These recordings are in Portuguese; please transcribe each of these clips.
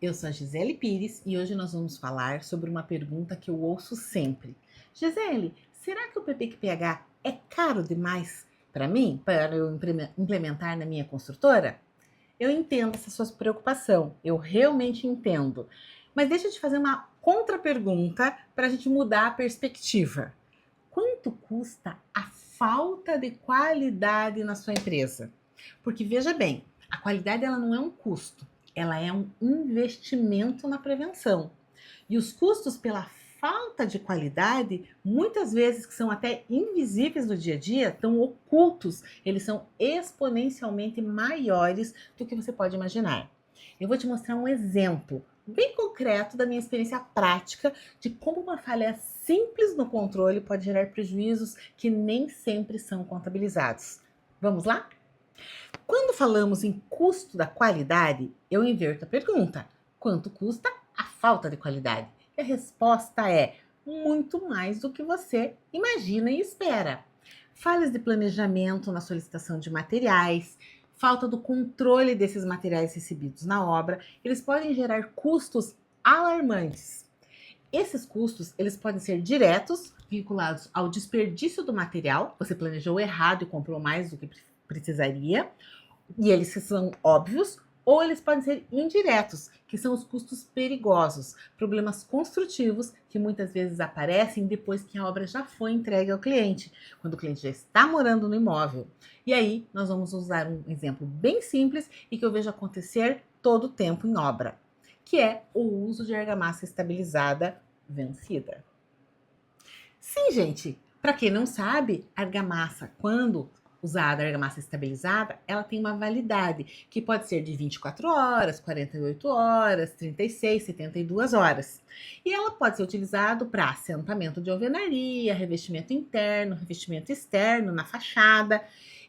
Eu sou a Gisele Pires e hoje nós vamos falar sobre uma pergunta que eu ouço sempre. Gisele, será que o PPQPH é caro demais para mim, para eu implementar na minha construtora? Eu entendo essa sua preocupação, eu realmente entendo. Mas deixa eu te fazer uma contra-pergunta para a gente mudar a perspectiva. Quanto custa a falta de qualidade na sua empresa? Porque veja bem, a qualidade ela não é um custo, ela é um investimento na prevenção. E os custos pela falta de qualidade, muitas vezes que são até invisíveis no dia a dia, estão ocultos, eles são exponencialmente maiores do que você pode imaginar. Eu vou te mostrar um exemplo bem concreto da minha experiência prática de como uma falha simples no controle pode gerar prejuízos que nem sempre são contabilizados. Vamos lá? Quando falamos em custo da qualidade, eu inverto a pergunta: quanto custa a falta de qualidade? E a resposta é muito mais do que você imagina e espera. Falhas de planejamento na solicitação de materiais, falta do controle desses materiais recebidos na obra, eles podem gerar custos alarmantes. Esses custos, eles podem ser diretos, vinculados ao desperdício do material, você planejou errado e comprou mais do que precisaria, e eles são óbvios, ou eles podem ser indiretos, que são os custos perigosos, problemas construtivos que muitas vezes aparecem depois que a obra já foi entregue ao cliente, quando o cliente já está morando no imóvel. E aí, nós vamos usar um exemplo bem simples e que eu vejo acontecer todo o tempo em obra, que é o uso de argamassa estabilizada vencida. Sim, gente, para quem não sabe, argamassa, quando usada, a argamassa estabilizada, ela tem uma validade que pode ser de 24 horas, 48 horas, 36, 72 horas. E ela pode ser utilizada para assentamento de alvenaria, revestimento interno, revestimento externo, na fachada.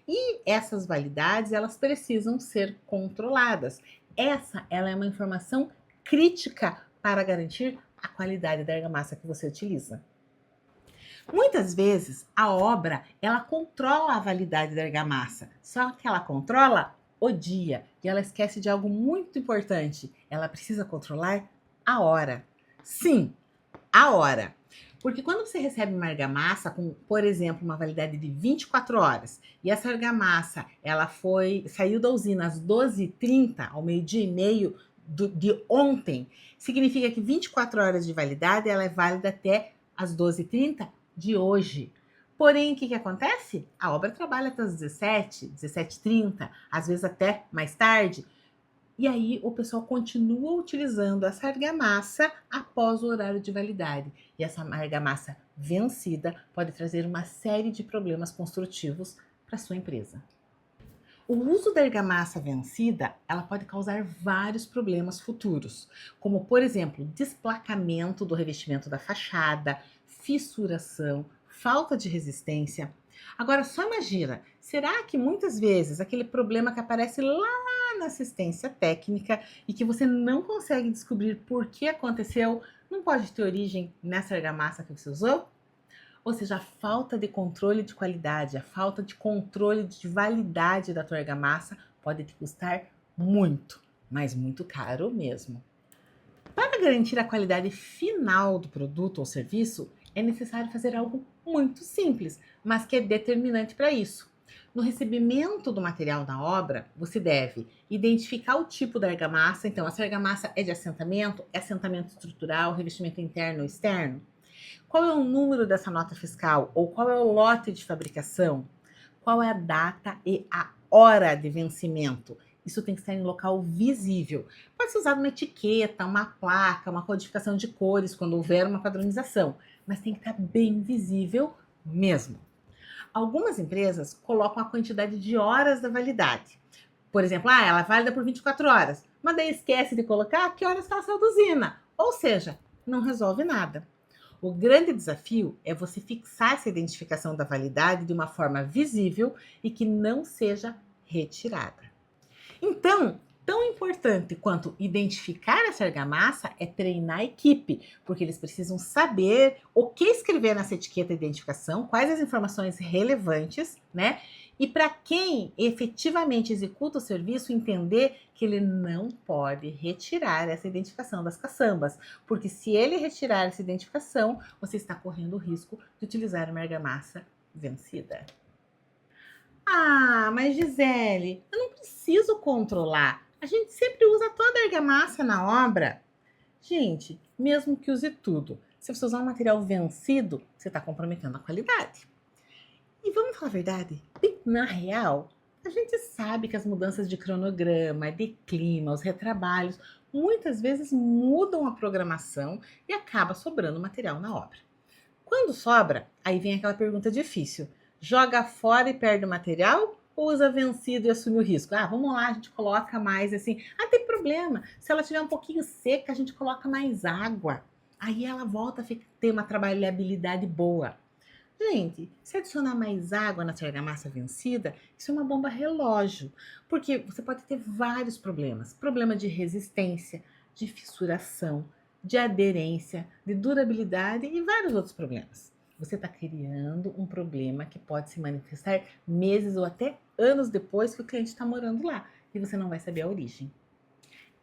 E essas validades, elas precisam ser controladas. Ela é uma informação crítica para garantir a qualidade da argamassa que você utiliza. Muitas vezes a obra ela controla a validade da argamassa, só que ela controla o dia e ela esquece de algo muito importante. Ela precisa controlar a hora. Sim, a hora. Porque quando você recebe uma argamassa com, por exemplo, uma validade de 24 horas, e essa argamassa saiu da usina às 12h30, ao meio-dia e meio de ontem, significa que 24 horas de validade ela é válida até às 12h30 de hoje. Porém, o que acontece? A obra trabalha até as 17, 17h30, às vezes até mais tarde. E aí o pessoal continua utilizando essa argamassa após o horário de validade. E essa argamassa vencida pode trazer uma série de problemas construtivos para sua empresa. O uso da argamassa vencida, ela pode causar vários problemas futuros, como, por exemplo, desplacamento do revestimento da fachada, fissuração, falta de resistência. Agora, só imagina, será que muitas vezes aquele problema que aparece lá na assistência técnica e que você não consegue descobrir por que aconteceu, não pode ter origem nessa argamassa que você usou? Ou seja, a falta de controle de qualidade, a falta de controle de validade da tua argamassa pode te custar muito, mas muito caro mesmo. Para garantir a qualidade final do produto ou serviço, é necessário fazer algo muito simples, mas que é determinante para isso. No recebimento do material da obra, você deve identificar o tipo da argamassa. Então, essa argamassa é assentamento estrutural, revestimento interno ou externo? Qual é o número dessa nota fiscal? Ou qual é o lote de fabricação? Qual é a data e a hora de vencimento? Isso tem que estar em local visível. Pode ser usado uma etiqueta, uma placa, uma codificação de cores, quando houver uma padronização, mas tem que estar bem visível mesmo. Algumas empresas colocam a quantidade de horas da validade. Por exemplo, ela é válida por 24 horas, mas daí esquece de colocar que horas ela saiu da usina. Ou seja, não resolve nada. O grande desafio é você fixar essa identificação da validade de uma forma visível e que não seja retirada. Então, tão importante quanto identificar essa argamassa é treinar a equipe, porque eles precisam saber o que escrever nessa etiqueta de identificação, quais as informações relevantes, né? E para quem efetivamente executa o serviço, entender que ele não pode retirar essa identificação das caçambas, porque se ele retirar essa identificação, você está correndo o risco de utilizar uma argamassa vencida. Ah, mas Gisele, eu não preciso controlar. A gente sempre usa toda a argamassa na obra. Gente, mesmo que use tudo, se você usar um material vencido, você está comprometendo a qualidade. E vamos falar a verdade? Na real, a gente sabe que as mudanças de cronograma, de clima, os retrabalhos, muitas vezes mudam a programação e acaba sobrando material na obra. Quando sobra, aí vem aquela pergunta difícil. Joga fora e perde o material? Ou usa vencido e assume o risco? Ah, vamos lá, a gente coloca mais assim. Ah, tem problema. Se ela tiver um pouquinho seca, a gente coloca mais água. Aí ela volta a ter uma trabalhabilidade boa. Gente, se adicionar mais água na sua argamassa vencida, isso é uma bomba relógio, porque você pode ter vários problemas. Problema de resistência, de fissuração, de aderência, de durabilidade e vários outros problemas. Você está criando um problema que pode se manifestar meses ou até anos depois que o cliente está morando lá e você não vai saber a origem.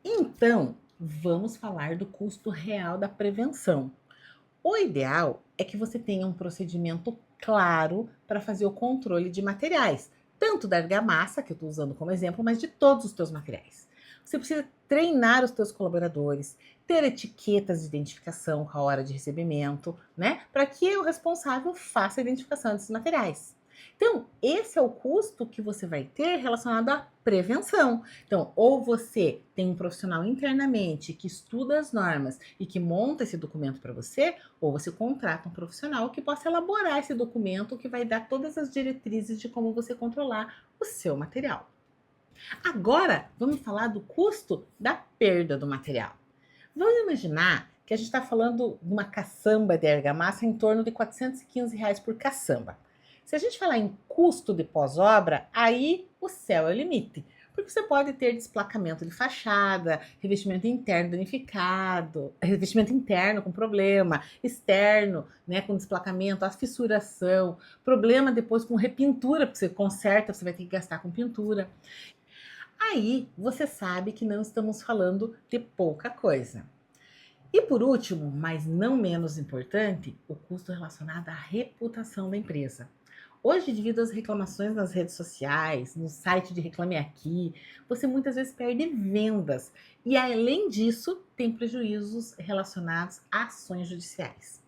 Então, vamos falar do custo real da prevenção. O ideal é que você tenha um procedimento claro para fazer o controle de materiais, tanto da argamassa, que eu estou usando como exemplo, mas de todos os teus materiais. Você precisa treinar os teus colaboradores, ter etiquetas de identificação com a hora de recebimento, né? Para que o responsável faça a identificação desses materiais. Então, esse é o custo que você vai ter relacionado à prevenção. Então, ou você tem um profissional internamente que estuda as normas e que monta esse documento para você, ou você contrata um profissional que possa elaborar esse documento que vai dar todas as diretrizes de como você controlar o seu material. Agora, vamos falar do custo da perda do material. Vamos imaginar que a gente está falando de uma caçamba de argamassa em torno de R$ 415 por caçamba. Se a gente falar em custo de pós-obra, aí o céu é o limite. Porque você pode ter desplacamento de fachada, revestimento interno danificado, revestimento interno com problema, externo, né, com desplacamento, a fissuração, problema depois com repintura, porque você conserta, você vai ter que gastar com pintura. Aí você sabe que não estamos falando de pouca coisa. E por último, mas não menos importante, o custo relacionado à reputação da empresa. Hoje, devido às reclamações nas redes sociais, no site de Reclame Aqui, você muitas vezes perde vendas. E além disso, tem prejuízos relacionados a ações judiciais.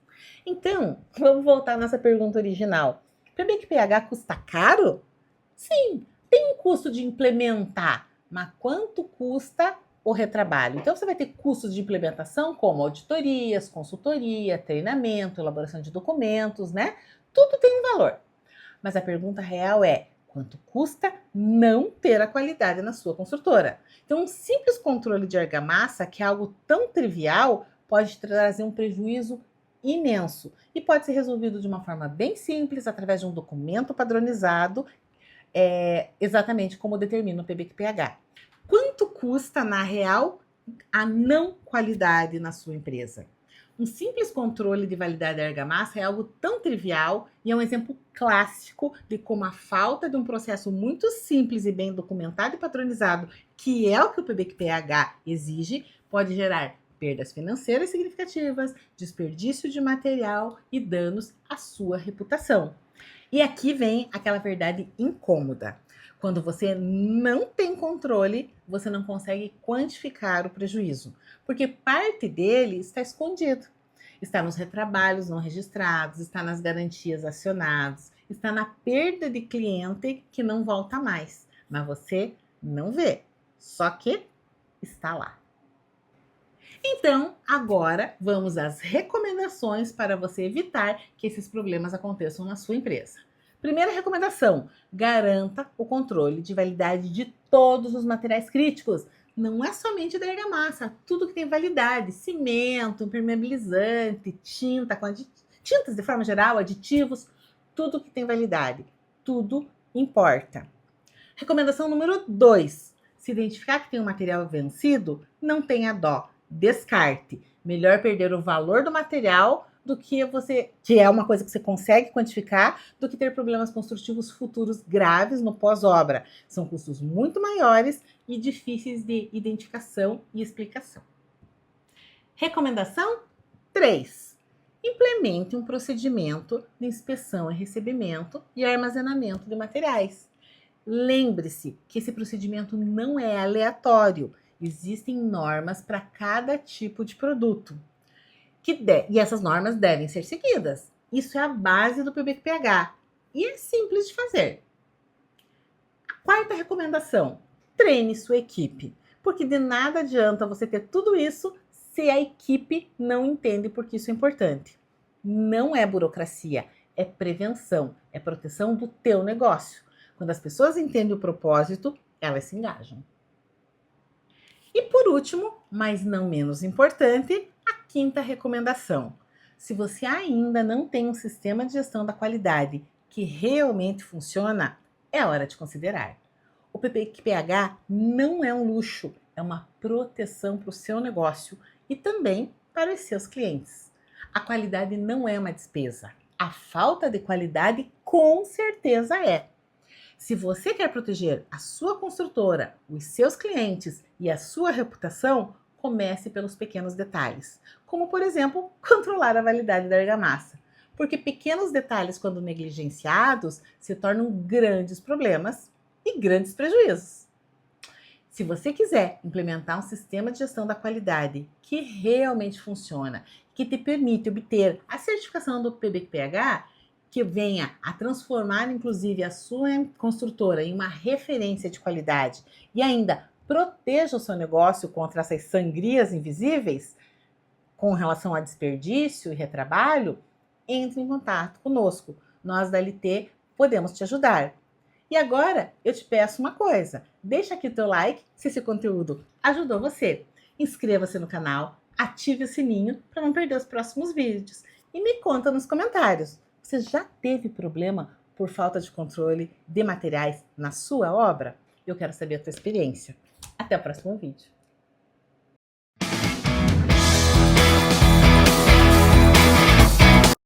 Então, vamos voltar à nossa pergunta original. PBQPH custa caro? Sim, tem um custo de implementar, mas quanto custa o retrabalho? Então, você vai ter custos de implementação como auditorias, consultoria, treinamento, elaboração de documentos, né? Tudo tem um valor. Mas a pergunta real é: quanto custa não ter a qualidade na sua construtora? Então, um simples controle de argamassa, que é algo tão trivial, pode trazer um prejuízo imenso e pode ser resolvido de uma forma bem simples, através de um documento padronizado, exatamente como determina o PBQPH. Quanto custa, na real, a não qualidade na sua empresa? Um simples controle de validade da argamassa é algo tão trivial e é um exemplo clássico de como a falta de um processo muito simples e bem documentado e padronizado, que é o que o PBQPH exige, pode gerar perdas financeiras significativas, desperdício de material e danos à sua reputação. E aqui vem aquela verdade incômoda. Quando você não tem controle, você não consegue quantificar o prejuízo, porque parte dele está escondido. Está nos retrabalhos não registrados, está nas garantias acionadas, está na perda de cliente que não volta mais, mas você não vê, só que está lá. Então, agora vamos às recomendações para você evitar que esses problemas aconteçam na sua empresa. Primeira recomendação: garanta o controle de validade de todos os materiais críticos. Não é somente da argamassa, tudo que tem validade: cimento, impermeabilizante, tintas de forma geral, aditivos, tudo que tem validade. Tudo importa. Recomendação número 2: se identificar que tem um material vencido, não tenha dó, descarte. Melhor perder o valor do material do que que é uma coisa que você consegue quantificar, do que ter problemas construtivos futuros graves no pós-obra. São custos muito maiores e difíceis de identificação e explicação. Recomendação 3. Implemente um procedimento de inspeção e recebimento e armazenamento de materiais. Lembre-se que esse procedimento não é aleatório. Existem normas para cada tipo de produto. E essas normas devem ser seguidas. Isso é a base do PBQPH. E é simples de fazer. A quarta recomendação: treine sua equipe. Porque de nada adianta você ter tudo isso se a equipe não entende porque isso é importante. Não é burocracia, é prevenção, é proteção do teu negócio. Quando as pessoas entendem o propósito, elas se engajam. E por último, mas não menos importante, a quinta recomendação. Se você ainda não tem um sistema de gestão da qualidade que realmente funciona, é hora de considerar. O PPQPH não é um luxo, é uma proteção para o seu negócio e também para os seus clientes. A qualidade não é uma despesa. A falta de qualidade com certeza é. Se você quer proteger a sua construtora, os seus clientes e a sua reputação, comece pelos pequenos detalhes, como, por exemplo, controlar a validade da argamassa. Porque pequenos detalhes, quando negligenciados, se tornam grandes problemas e grandes prejuízos. Se você quiser implementar um sistema de gestão da qualidade que realmente funciona, que te permite obter a certificação do PBQPH, que venha a transformar, inclusive, a sua construtora em uma referência de qualidade e ainda proteja o seu negócio contra essas sangrias invisíveis, com relação a desperdício e retrabalho, entre em contato conosco. Nós da LT podemos te ajudar. E agora eu te peço uma coisa: deixa aqui o teu like se esse conteúdo ajudou você. Inscreva-se no canal, ative o sininho para não perder os próximos vídeos. E me conta nos comentários: você já teve problema por falta de controle de materiais na sua obra? Eu quero saber a tua experiência. Até o próximo vídeo.